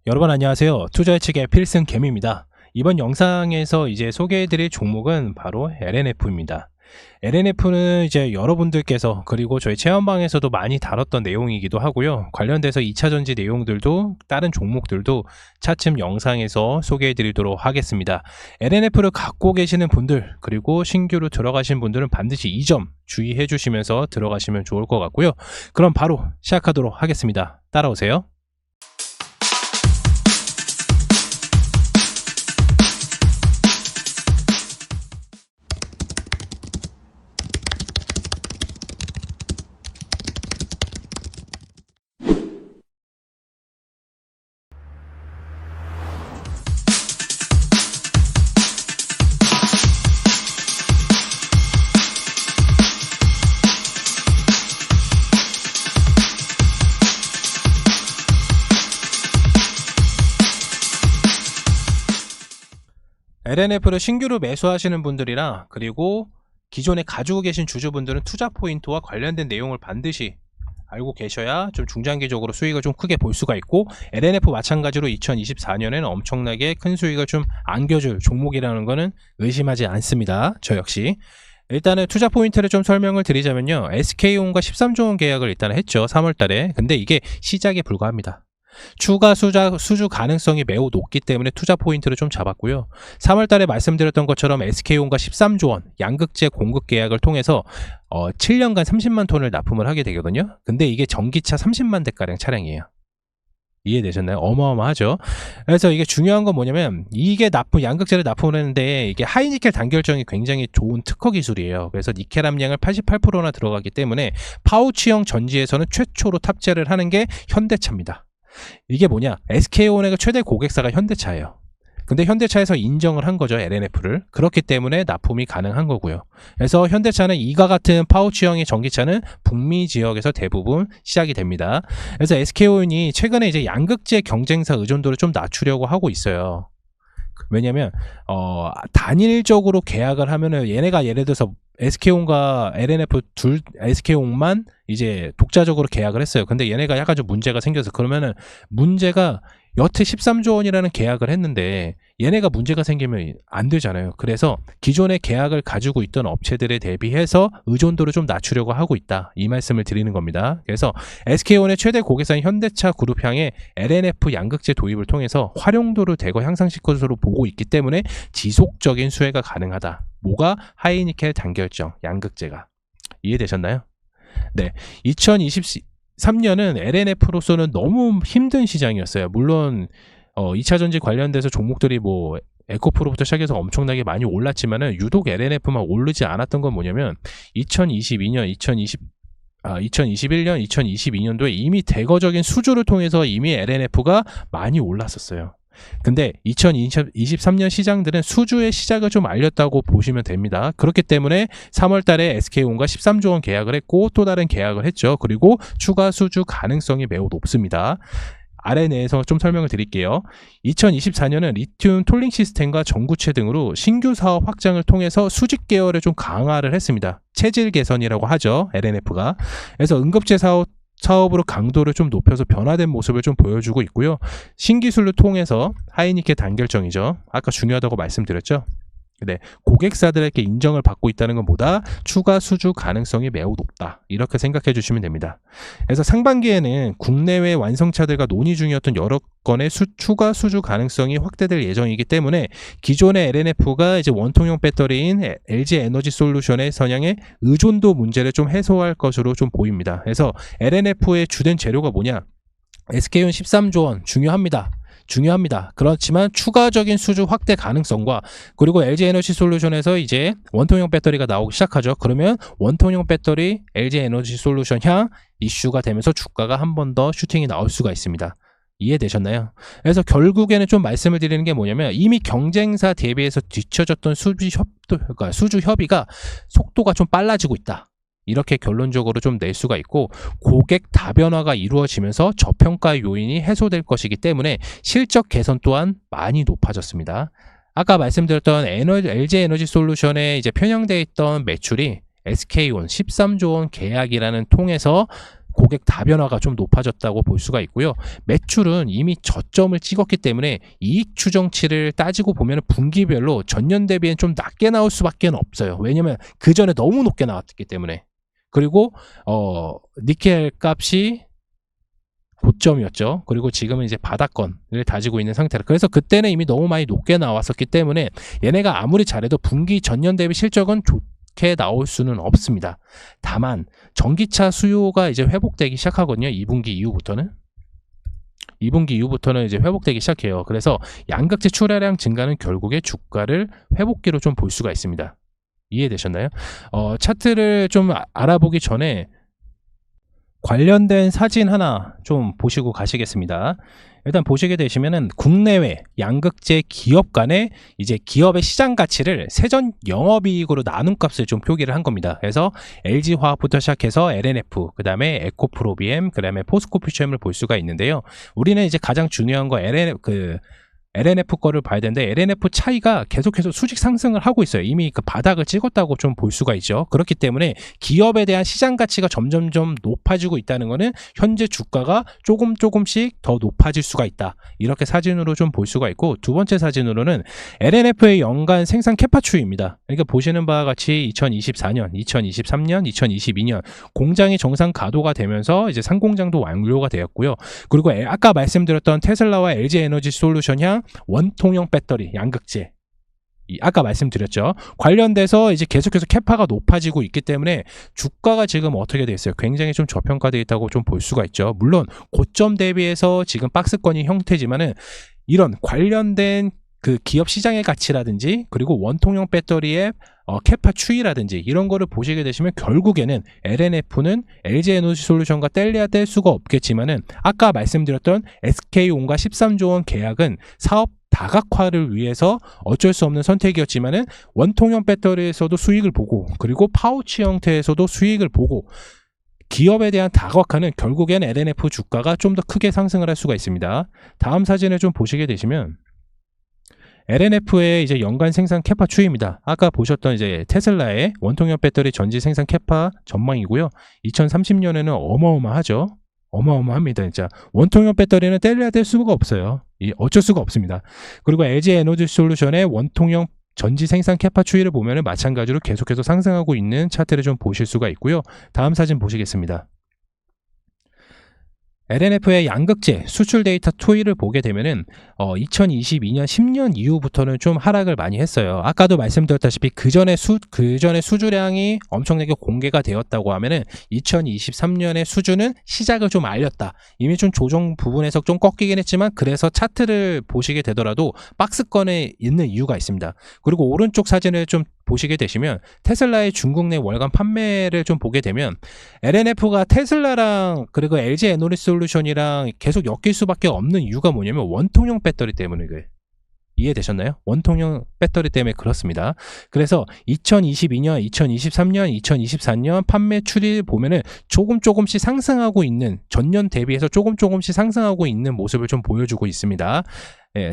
여러분 안녕하세요. 투자예측의 필승 개미입니다. 이번 영상에서 이제 소개해드릴 종목은 바로 LNF입니다. LNF는 이제 여러분들께서 그리고 저희 체험방에서도 많이 다뤘던 내용이기도 하고요. 관련돼서 2차전지 내용들도 다른 종목들도 차츰 영상에서 소개해드리도록 하겠습니다. LNF를 갖고 계시는 분들 그리고 신규로 들어가신 분들은 반드시 이 점 주의해 주시면서 들어가시면 좋을 것 같고요. 그럼 바로 시작하도록 하겠습니다. 따라오세요. LNF를 신규로 매수하시는 분들이나 그리고 기존에 가지고 계신 주주분들은 투자 포인트와 관련된 내용을 반드시 알고 계셔야 좀 중장기적으로 수익을 좀 크게 볼 수가 있고, LNF 마찬가지로 2024년에는 엄청나게 큰 수익을 좀 안겨줄 종목이라는 것은 의심하지 않습니다. 저 역시. 일단은 투자 포인트를 좀 설명을 드리자면요, SK온과 13조 원 계약을 일단 했죠, 3월 달에. 근데 이게 시작에 불과합니다. 추가 수주 가능성이 매우 높기 때문에 투자 포인트를 좀 잡았고요. 3월 달에 말씀드렸던 것처럼 SK온과 13조 원 양극재 공급 계약을 통해서 7년간 30만 톤을 납품을 하게 되거든요. 근데 이게 전기차 30만 대가량 차량이에요. 이해되셨나요? 어마어마하죠. 그래서 이게 중요한 건 뭐냐면, 이게 양극재를 납품을 했는데 이게 하이니켈 단결정이 굉장히 좋은 특허 기술이에요. 그래서 니켈 함량을 88%나 들어가기 때문에 파우치형 전지에서는 최초로 탑재를 하는 게 현대차입니다. 이게 뭐냐, SK온의 최대 고객사가 현대차예요. 근데 현대차에서 인정을 한 거죠, LNF를. 그렇기 때문에 납품이 가능한 거고요. 그래서 현대차는 이와 같은 파우치형의 전기차는 북미 지역에서 대부분 시작이 됩니다. 그래서 SK온이 최근에 이제 양극재 경쟁사 의존도를 좀 낮추려고 하고 있어요. 왜냐면 단일적으로 계약을 하면은 얘네가 예를 들어서 SK온과 LNF SK온만 이제 독자적으로 계약을 했어요. 근데 얘네가 약간 좀 문제가 생겨서, 그러면은 문제가 여태 13조 원이라는 계약을 했는데 얘네가 문제가 생기면 안 되잖아요. 그래서 기존의 계약을 가지고 있던 업체들에 대비해서 의존도를 좀 낮추려고 하고 있다, 이 말씀을 드리는 겁니다. 그래서 SK온의 최대 고객사인 현대차 그룹 향해 LNF 양극재 도입을 통해서 활용도를 대거 향상시킬 것으로 보고 있기 때문에 지속적인 수혜가 가능하다. 뭐가? 하이니켈 단결정 양극재가. 이해되셨나요? 네, 2023년은 LNF로서는 너무 힘든 시장이었어요. 물론 2차전지 관련돼서 종목들이 뭐 에코프로부터 시작해서 엄청나게 많이 올랐지만은 유독 LNF만 오르지 않았던 건 뭐냐면, 2021년, 2022년도에 이미 대거적인 수주를 통해서 이미 LNF가 많이 올랐었어요. 근데 2023년 시장들은 수주의 시작을 좀 알렸다고 보시면 됩니다. 그렇기 때문에 3월 달에 SK온과 13조 원 계약을 했고 또 다른 계약을 했죠. 그리고 추가 수주 가능성이 매우 높습니다. 아래 내에서 좀 설명을 드릴게요. 2024년은 리튬 톨링 시스템과 전구체 등으로 신규 사업 확장을 통해서 수직 계열을 좀 강화를 했습니다. 체질 개선이라고 하죠, LNF가. 그래서 응급제 사업으로 강도를 좀 높여서 변화된 모습을 좀 보여주고 있고요. 신기술을 통해서 하이니켈 단결정이죠, 아까 중요하다고 말씀드렸죠. 네, 고객사들에게 인정을 받고 있다는 것보다 추가 수주 가능성이 매우 높다, 이렇게 생각해 주시면 됩니다. 그래서 상반기에는 국내외 완성차들과 논의 중이었던 여러 건의 추가 수주 가능성이 확대될 예정이기 때문에 기존의 LNF가 이제 원통형 배터리인 LG 에너지 솔루션의 선양의 의존도 문제를 좀 해소할 것으로 좀 보입니다. 그래서 LNF의 주된 재료가 뭐냐, SK온 13조 원 중요합니다. 그렇지만 추가적인 수주 확대 가능성과, 그리고 LG 에너지 솔루션에서 이제 원통형 배터리가 나오기 시작하죠. 그러면 원통형 배터리 LG 에너지 솔루션 향 이슈가 되면서 주가가 한 번 더 슈팅이 나올 수가 있습니다. 이해되셨나요? 그래서 결국에는 좀 말씀을 드리는 게 뭐냐면, 이미 경쟁사 대비해서 뒤처졌던 수주 협의가 속도가 좀 빨라지고 있다, 이렇게 결론적으로 좀 낼 수가 있고, 고객 다변화가 이루어지면서 저평가 요인이 해소될 것이기 때문에 실적 개선 또한 많이 높아졌습니다. 아까 말씀드렸던 LG 에너지 솔루션에 이제 편향되어 있던 매출이 SK온 13조 원 계약이라는 통해서 고객 다변화가 좀 높아졌다고 볼 수가 있고요. 매출은 이미 저점을 찍었기 때문에 이익 추정치를 따지고 보면 분기별로 전년 대비엔 좀 낮게 나올 수밖에 없어요. 왜냐면 그 전에 너무 높게 나왔기 때문에. 그리고 니켈 값이 고점이었죠. 그리고 지금은 이제 바닥권을 다지고 있는 상태라. 그래서 그때는 이미 너무 많이 높게 나왔었기 때문에 얘네가 아무리 잘해도 분기 전년 대비 실적은 좋게 나올 수는 없습니다. 다만 전기차 수요가 이제 회복되기 시작하거든요. 2분기 이후부터는 이제 회복되기 시작해요. 그래서 양극재 출하량 증가는 결국에 주가를 회복기로 좀 볼 수가 있습니다. 이해되셨나요? 차트를 좀 알아보기 전에 관련된 사진 하나 좀 보시고 가시겠습니다. 일단 보시게 되시면은 국내외 양극재 기업 간의 이제 기업의 시장 가치를 세전 영업이익으로 나눈 값을 좀 표기를 한 겁니다. 그래서 LG화학부터 시작해서 LNF, 그 다음에 에코프로비엠, 그 다음에 포스코퓨처엠을 볼 수가 있는데요. 우리는 이제 가장 중요한 거 LNF 거를 봐야 되는데 LNF 차이가 계속해서 수직 상승을 하고 있어요. 이미 그 바닥을 찍었다고 좀 볼 수가 있죠. 그렇기 때문에 기업에 대한 시장 가치가 점점점 높아지고 있다는 것은 현재 주가가 조금씩 더 높아질 수가 있다. 이렇게 사진으로 좀 볼 수가 있고, 두 번째 사진으로는 LNF의 연간 생산 캐파 추이입니다. 그러니까 보시는 바와 같이 2024년, 2023년, 2022년 공장이 정상 가동가 되면서 이제 상공장도 완료가 되었고요. 그리고 아까 말씀드렸던 테슬라와 LG 에너지 솔루션 향 원통형 배터리 양극재, 아까 말씀드렸죠. 관련돼서 이제 계속해서 캐파가 높아지고 있기 때문에 주가가 지금 어떻게 돼 있어요? 굉장히 좀 저평가되어 있다고 좀 볼 수가 있죠. 물론 고점 대비해서 지금 박스권이 형태지만은 이런 관련된 그 기업 시장의 가치라든지 그리고 원통형 배터리의 캐파 추이라든지 이런 거를 보시게 되시면 결국에는 LNF는 LG 에너지 솔루션과 뗄래야 뗄 수가 없겠지만은 아까 말씀드렸던 SK온과 13조 원 계약은 사업 다각화를 위해서 어쩔 수 없는 선택이었지만은 원통형 배터리에서도 수익을 보고 그리고 파우치 형태에서도 수익을 보고 기업에 대한 다각화는 결국엔 LNF 주가가 좀 더 크게 상승을 할 수가 있습니다. 다음 사진을 좀 보시게 되시면 LNF의 이제 연간 생산 캐파 추이입니다. 아까 보셨던 이제 테슬라의 원통형 배터리 전지 생산 캐파 전망이고요. 2030년에는 어마어마하죠. 어마어마합니다. 진짜 원통형 배터리는 뗄래야 뗄 수가 없어요. 어쩔 수가 없습니다. 그리고 LG 에너지 솔루션의 원통형 전지 생산 캐파 추이를 보면은 마찬가지로 계속해서 상승하고 있는 차트를 좀 보실 수가 있고요. 다음 사진 보시겠습니다. LNF의 양극재 수출 데이터 토이를 보게 되면은 2022년 10년 이후부터는 좀 하락을 많이 했어요. 아까도 말씀드렸다시피 그 전에 수주량이 엄청나게 공개가 되었다고 하면은 2023년의 수주는 시작을 좀 알렸다. 이미 좀 조정 부분에서 좀 꺾이긴 했지만 그래서 차트를 보시게 되더라도 박스권에 있는 이유가 있습니다. 그리고 오른쪽 사진을 좀 보시게 되시면 테슬라의 중국 내 월간 판매를 좀 보게 되면 LNF가 테슬라랑 그리고 LG 에너지 솔루션이랑 계속 엮일 수밖에 없는 이유가 뭐냐면 원통형 배터리 때문에 그래요. 이해되셨나요? 원통형 배터리 때문에 그렇습니다. 그래서 2022년, 2023년, 2024년 판매 추이를 보면은 조금씩 상승하고 있는, 전년 대비해서 조금씩 상승하고 있는 모습을 좀 보여주고 있습니다.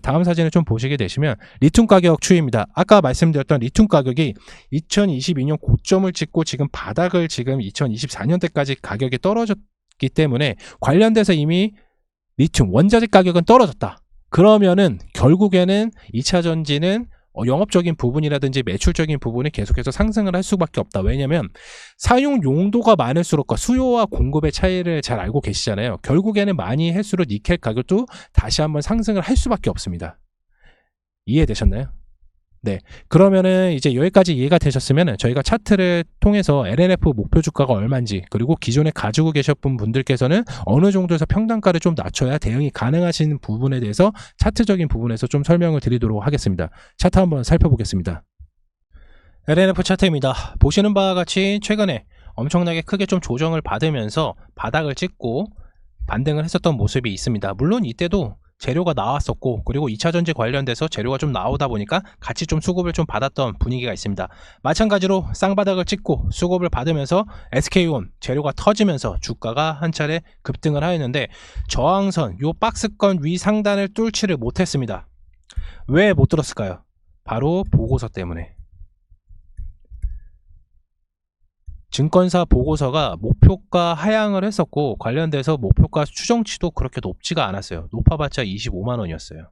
다음 사진을 좀 보시게 되시면 리튬 가격 추이입니다. 아까 말씀드렸던 리튬 가격이 2022년 고점을 찍고 지금 바닥을 지금 2024년대까지 가격이 떨어졌기 때문에 관련돼서 이미 리튬 원자재 가격은 떨어졌다. 그러면은 결국에는 2차 전지는 영업적인 부분이라든지 매출적인 부분이 계속해서 상승을 할 수밖에 없다. 왜냐하면 사용 용도가 많을수록 수요와 공급의 차이를 잘 알고 계시잖아요. 결국에는 많이 할수록 니켈 가격도 다시 한번 상승을 할 수밖에 없습니다. 이해되셨나요? 네, 그러면은 이제 여기까지 이해가 되셨으면 저희가 차트를 통해서 LNF 목표 주가가 얼마인지 그리고 기존에 가지고 계셨던 분들께서는 어느 정도에서 평단가를 좀 낮춰야 대응이 가능하신 부분에 대해서 차트적인 부분에서 좀 설명을 드리도록 하겠습니다. 차트 한번 살펴보겠습니다. LNF 차트입니다. 보시는 바와 같이 최근에 엄청나게 크게 좀 조정을 받으면서 바닥을 찍고 반등을 했었던 모습이 있습니다. 물론 이때도 재료가 나왔었고 그리고 2차 전지 관련돼서 재료가 좀 나오다 보니까 같이 좀 수급을 좀 받았던 분위기가 있습니다. 마찬가지로 쌍바닥을 찍고 수급을 받으면서 SK온 재료가 터지면서 주가가 한 차례 급등을 하였는데 저항선 요 박스권 위 상단을 뚫지를 못했습니다. 왜 못 뚫었을까요? 바로 보고서 때문에. 증권사 보고서가 목표가 하향을 했었고 관련돼서 목표가 추정치도 그렇게 높지가 않았어요. 높아봤자 25만원이었어요.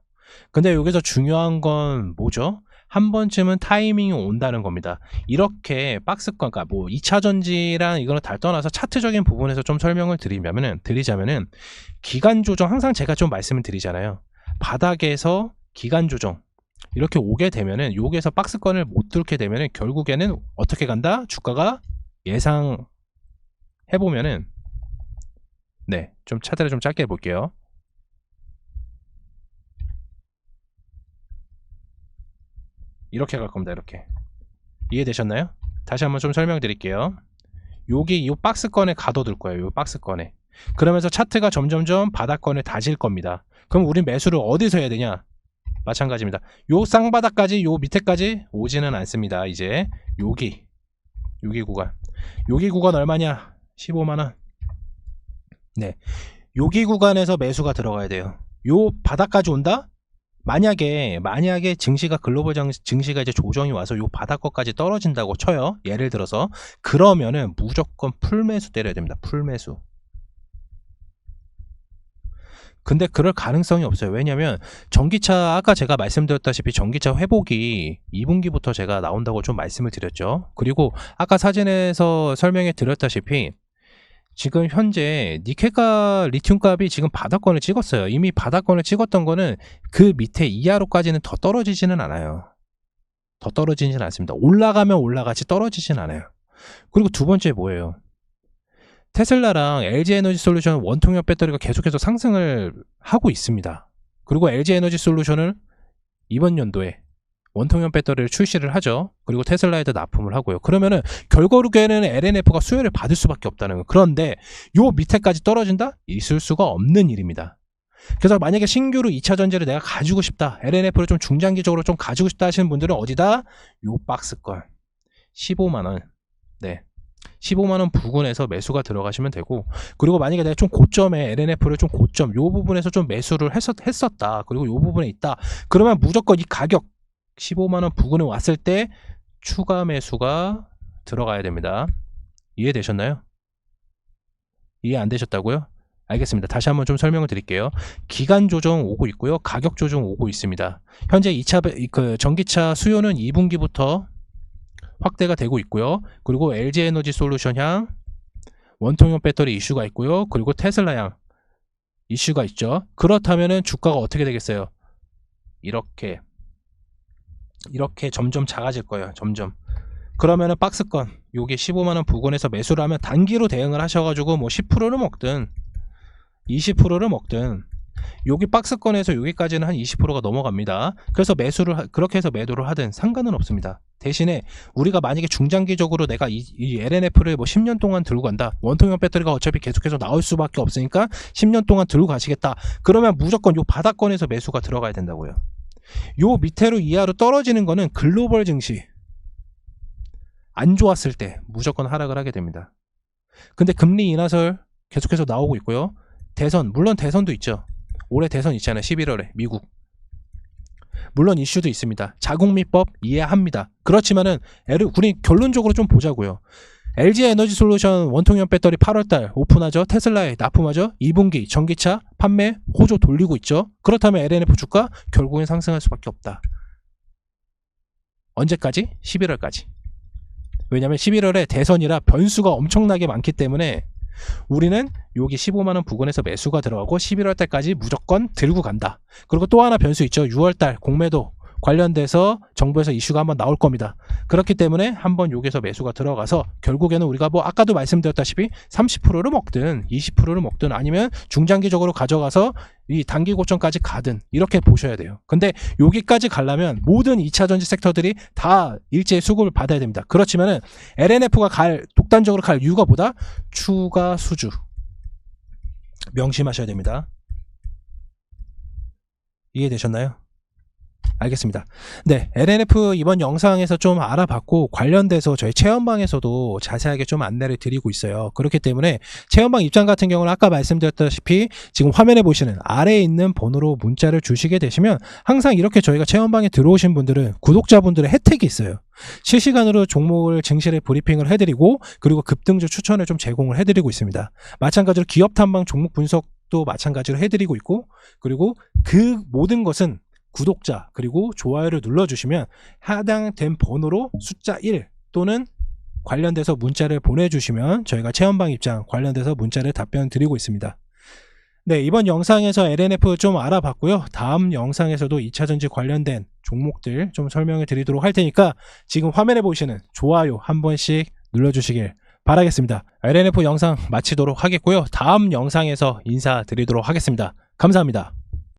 근데 여기서 중요한 건 뭐죠? 한 번쯤은 타이밍이 온다는 겁니다. 이렇게 박스권, 그러니까 뭐 2차 전지랑 이거는 다 떠나서 차트적인 부분에서 좀 설명을 드리자면은 기간 조정, 항상 제가 좀 말씀을 드리잖아요. 바닥에서 기간 조정 이렇게 오게 되면은 여기에서 박스권을 못 뚫게 되면은 결국에는 어떻게 간다? 주가가 예상해보면은, 네, 좀 차트를 좀 짧게 해볼게요. 이렇게 갈 겁니다. 이렇게. 이해되셨나요? 다시 한번 좀 설명드릴게요. 여기 이 박스권에 가둬둘 거예요. 이 박스권에. 그러면서 차트가 점점점 바닥권을 다질 겁니다. 그럼 우린 매수를 어디서 해야 되냐? 마찬가지입니다. 요 쌍바닥까지, 요 밑에까지 오지는 않습니다. 이제 여기 구간. 여기 구간 얼마냐? 15만원. 네. 여기 구간에서 매수가 들어가야 돼요. 요 바닥까지 온다? 만약에 증시가 글로벌 증시가 이제 조정이 와서 요 바닥권까지 떨어진다고 쳐요. 예를 들어서 그러면은 무조건 풀매수 때려야 됩니다. 풀매수. 근데 그럴 가능성이 없어요. 왜냐면 전기차, 아까 제가 말씀드렸다시피 전기차 회복이 2분기부터 제가 나온다고 좀 말씀을 드렸죠. 그리고 아까 사진에서 설명해 드렸다시피 지금 현재 니켈가 리튬 값이 지금 바닥권을 찍었어요. 이미 바닥권을 찍었던 거는 그 밑에 이하로까지는 더 떨어지지는 않아요. 더 떨어지지는 않습니다. 올라가면 올라가지 떨어지진 않아요. 그리고 두 번째 뭐예요? 테슬라랑 LG에너지솔루션 원통형 배터리가 계속해서 상승을 하고 있습니다. 그리고 LG에너지솔루션을 이번 연도에 원통형 배터리를 출시를 하죠. 그리고 테슬라에도 납품을 하고요. 그러면은 결국에는 LNF가 수혜를 받을 수밖에 없다는 거예요. 그런데 요 밑에까지 떨어진다? 있을 수가 없는 일입니다. 그래서 만약에 신규로 2차 전지를 내가 가지고 싶다, LNF를 좀 중장기적으로 좀 가지고 싶다 하시는 분들은 어디다? 요 박스권 15만원. 네, 15만원 부근에서 매수가 들어가시면 되고, 그리고 만약에 내가 좀 고점에 LNF를 좀 고점 요 부분에서 좀 매수를 했었다, 그리고 요 부분에 있다, 그러면 무조건 이 가격 15만원 부근에 왔을 때 추가 매수가 들어가야 됩니다. 이해되셨나요? 이해 안 되셨다고요? 알겠습니다. 다시 한번 좀 설명을 드릴게요. 기간 조정 오고 있고요. 가격 조정 오고 있습니다. 현재 2차 전기차 수요는 2분기부터 확대가 되고 있고요. 그리고 LG에너지솔루션 향 원통형 배터리 이슈가 있고요. 그리고 테슬라 향 이슈가 있죠. 그렇다면은 주가가 어떻게 되겠어요? 이렇게 점점 작아질 거예요. 점점. 그러면은 박스권 요게 15만원 부근에서 매수를 하면 단기로 대응을 하셔가지고 뭐 10%를 먹든 20%를 먹든 여기 박스권에서 여기까지는 한 20%가 넘어갑니다. 그래서 그렇게 해서 매도를 하든 상관은 없습니다. 대신에 우리가 만약에 중장기적으로 내가 이 LNF를 뭐 10년 동안 들고 간다, 원통형 배터리가 어차피 계속해서 나올 수밖에 없으니까 10년 동안 들고 가시겠다, 그러면 무조건 요 바닥권에서 매수가 들어가야 된다고요. 요 밑으로 이하로 떨어지는 거는 글로벌 증시 안 좋았을 때 무조건 하락을 하게 됩니다. 근데 금리 인하설 계속해서 나오고 있고요. 대선, 물론 대선도 있죠. 올해 대선 있잖아요. 11월에 미국. 물론 이슈도 있습니다. 자국미법 이해합니다. 그렇지만은 우리 결론적으로 좀 보자고요. LG에너지솔루션 원통형 배터리 8월달 오픈하죠. 테슬라에 납품하죠. 2분기 전기차 판매 호조 돌리고 있죠. 그렇다면 LNF 주가 결국엔 상승할 수밖에 없다. 언제까지? 11월까지. 왜냐면 11월에 대선이라 변수가 엄청나게 많기 때문에 우리는 여기 15만원 부근에서 매수가 들어가고 11월달까지 무조건 들고 간다. 그리고 또 하나 변수 있죠. 6월달 공매도 관련돼서 정부에서 이슈가 한번 나올 겁니다. 그렇기 때문에 한번 여기서 매수가 들어가서 결국에는 우리가 뭐 아까도 말씀드렸다시피 30%를 먹든 20%를 먹든 아니면 중장기적으로 가져가서 이 단기 고점까지 가든 이렇게 보셔야 돼요. 근데 여기까지 가려면 모든 2차 전지 섹터들이 다 일제히 수급을 받아야 됩니다. 그렇지만은 LNF가 독단적으로 갈 이유가 뭐다? 추가 수주. 명심하셔야 됩니다. 이해되셨나요? 알겠습니다. 네, LNF 이번 영상에서 좀 알아봤고 관련돼서 저희 체험방에서도 자세하게 좀 안내를 드리고 있어요. 그렇기 때문에 체험방 입장 같은 경우는 아까 말씀드렸다시피 지금 화면에 보시는 아래에 있는 번호로 문자를 주시게 되시면 항상 이렇게 저희가 체험방에 들어오신 분들은 구독자분들의 혜택이 있어요. 실시간으로 종목을 증시를 브리핑을 해드리고 그리고 급등주 추천을 좀 제공을 해드리고 있습니다. 마찬가지로 기업 탐방 종목 분석도 마찬가지로 해드리고 있고 그리고 그 모든 것은 구독자 그리고 좋아요를 눌러주시면 해당된 번호로 숫자 1 또는 관련돼서 문자를 보내주시면 저희가 체험방 입장 관련돼서 문자를 답변 드리고 있습니다. 네, 이번 영상에서 LNF 좀 알아봤고요. 다음 영상에서도 2차전지 관련된 종목들 좀 설명을 드리도록 할 테니까 지금 화면에 보시는 좋아요 한 번씩 눌러주시길 바라겠습니다. LNF 영상 마치도록 하겠고요. 다음 영상에서 인사드리도록 하겠습니다. 감사합니다.